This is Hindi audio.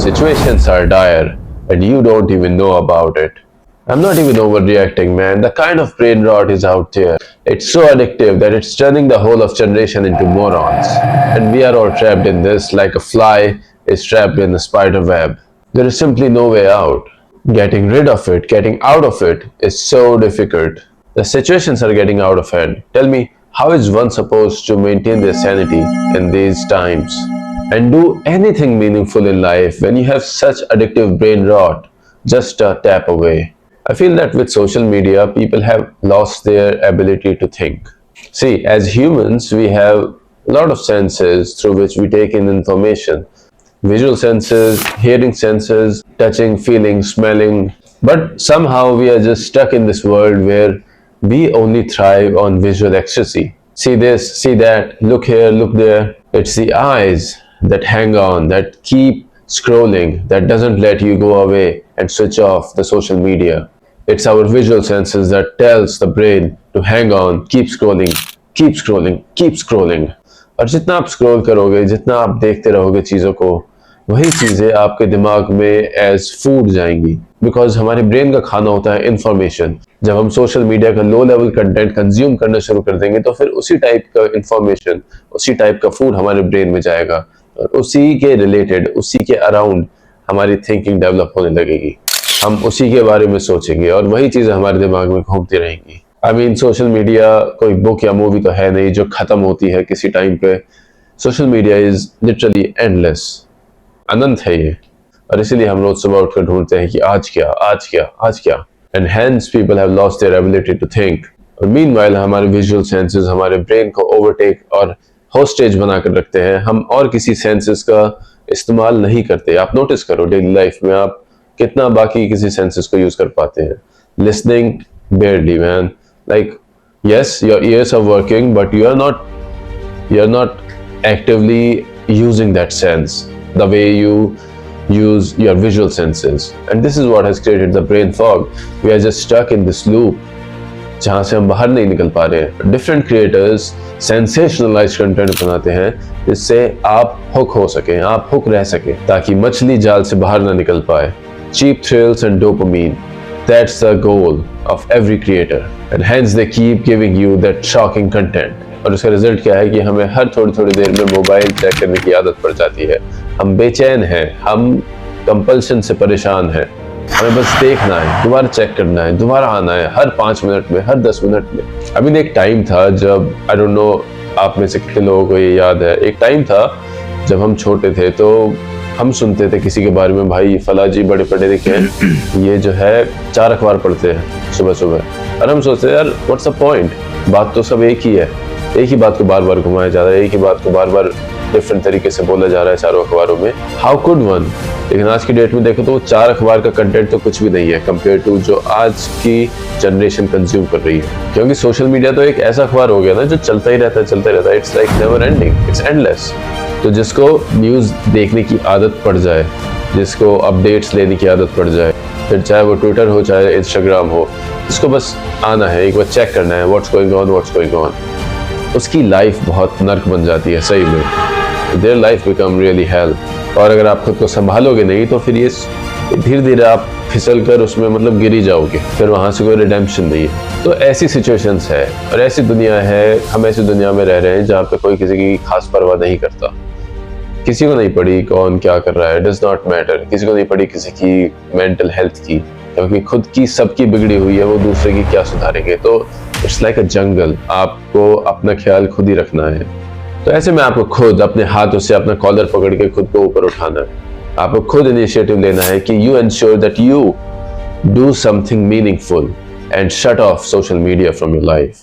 Situations are dire, and you don't even know about it. I'm not even overreacting, man. The kind of brain rot is out there. It's so addictive that it's turning the whole of generation into morons. And we are all trapped in this like a fly is trapped in a spider web. There is simply no way out. Getting rid of it, getting out of it is so difficult. The situations are getting out of hand. Tell me, how is one supposed to maintain their sanity in these times and do anything meaningful in life when you have such addictive brain rot just a tap away? I feel that with social media, people have lost their ability to think. See, as humans, we have a lot of senses through which we take in information: visual senses, hearing senses, touching, feeling, smelling. But somehow we are just stuck in this world where we only thrive on visual ecstasy. See this, see that, look here, look there. It's the eyes that hang on, that keep scrolling, that doesn't let you go away and switch off the social media. It's our visual senses that tells the brain to hang on, keep scrolling, keep scrolling, keep scrolling. और जितना आप स्क्रॉल करोगे, जितना आप देखते रहोगे चीज़ों को, वही चीज़ें आपके दिमाग में एज फूड जाएंगी। बिकॉज हमारे ब्रेन का खाना होता है इंफॉर्मेशन। जब हम सोशल मीडिया का लो लेवल कंटेंट कंज्यूम करना शुरू कर देंगे तो फिर उसी टाइप का इंफॉर्मेशन, उसी टाइप का फूड हमारे ब्रेन में जाएगा और उसी के रिलेटेड, उसी के अराउंड हमारी थिंकिंग डेवलप होने लगेगी। हम उसी के बारे में सोचेंगे और वही चीज़ें हमारे दिमाग में घूमती रहेंगी। आई मीन, सोशल मीडिया कोई बुक या मूवी तो है नहीं जो खत्म होती है किसी टाइम पे। Social media is literally endless, अनंत है ये। और इसीलिए हम रोज सुबह उठकर ढूंढते हैं कि आज क्या, आज क्या, आज क्या। And hence people have lost their ability to think. और मीनवाइल हमारे विजुअल सेंसेस हमारे ब्रेन को ओवरटेक और होस्टेज बनाकर रखते हैं। हम और किसी सेंसेस का इस्तेमाल नहीं करते। आप नोटिस करो डेली लाइफ में आप कितना बाकी किसी सेंसेस को यूज कर पाते हैं। Listening barely, man. Like, yes, your ears are working, but you're not actively using that sense the way you use your visual senses. And this is what has created the brain fog. We are just stuck in this loop जहाँ से हम बाहर नहीं निकल पा रहे हैं। Different creators sensationalized content बनाते हैं जिससे आप hook हो सकें, आप hook रह सकें, ताकि मछली जाल से बाहर ना निकल पाए। Cheap thrills and dopamine. That's the goal of every creator, and hence they keep giving you that shocking content. और उसका रिजल्ट क्या है कि हमें हर थोड़ी थोड़ी देर में मोबाइल चेक करने की आदत पड़ जाती है। हम बेचैन हैं, हम कंपल्शन से परेशान हैं। हमें बस देखना है, दोबारा चेक करना है, दोबारा आना है, हर 5 मिनट में, हर 10 मिनट में। अभी एक टाइम था जब, आई डोंट नो आप में से कितने लोगों को ये याद है, एक टाइम था जब हम छोटे थे तो हम सुनते थे किसी के बारे में, भाई फला जी बड़े पढ़े लिखे हैं, ये जो है 4 अखबार पढ़ते हैं सुबह सुबह। और हम सोचते हैं यार व्हाट्स द पॉइंट, बात तो सब एक ही है, एक ही बात को बार बार घुमाया जा रहा है, एक ही बात को बार बार डिफरेंट तरीके से बोला जा रहा है चारों अखबारों में। How could one. लेकिन आज की डेट में देखो तो वो 4 अखबार का कंटेंट तो कुछ भी नहीं है कंपेयर टू जो आज की जनरेशन कंज्यूम कर रही है। क्योंकि सोशल मीडिया तो एक ऐसा अखबार हो गया ना जो चलता ही रहता है, चलता ही रहता है। It's like never ending, it's endless. तो जिसको न्यूज़ देखने की आदत पड़ जाए, जिसको अपडेट्स लेने की आदत पड़ जाए, फिर चाहे वो ट्विटर हो चाहे इंस्टाग्राम हो, जिसको बस आना है, एक बार चेक करना है what's going on, what's going on, उसकी लाइफ बहुत नर्क बन जाती है सही में। Their life become really hello. और अगर आप खुद को संभालोगे नहीं तो फिर ये धीरे धीरे आप फिसल कर उसमें मतलब गिर ही जाओगे, फिर वहाँ से कोई रिडेम्पशन नहीं है। तो ऐसी सिचुएशंस है और ऐसी दुनिया है, हम ऐसी दुनिया में रह रहे हैं जहाँ पे कोई किसी की खास परवाह नहीं करता। किसी को नहीं पड़ी कौन क्या कर रहा है, डज नॉट मैटर। किसी को नहीं पड़ी किसी की मेंटल हेल्थ की, क्योंकि खुद की सबकी बिगड़ी हुई है, वो दूसरे की क्या सुधारेंगे। तो इट्स लाइक अ जंगल, आपको अपना ख्याल खुद ही रखना है। तो ऐसे में आपको खुद अपने हाथों से अपना कॉलर पकड़ के खुद को ऊपर उठाना है। आपको खुद इनिशिएटिव लेना है कि you ensure that you do something meaningful and shut off social media from your life.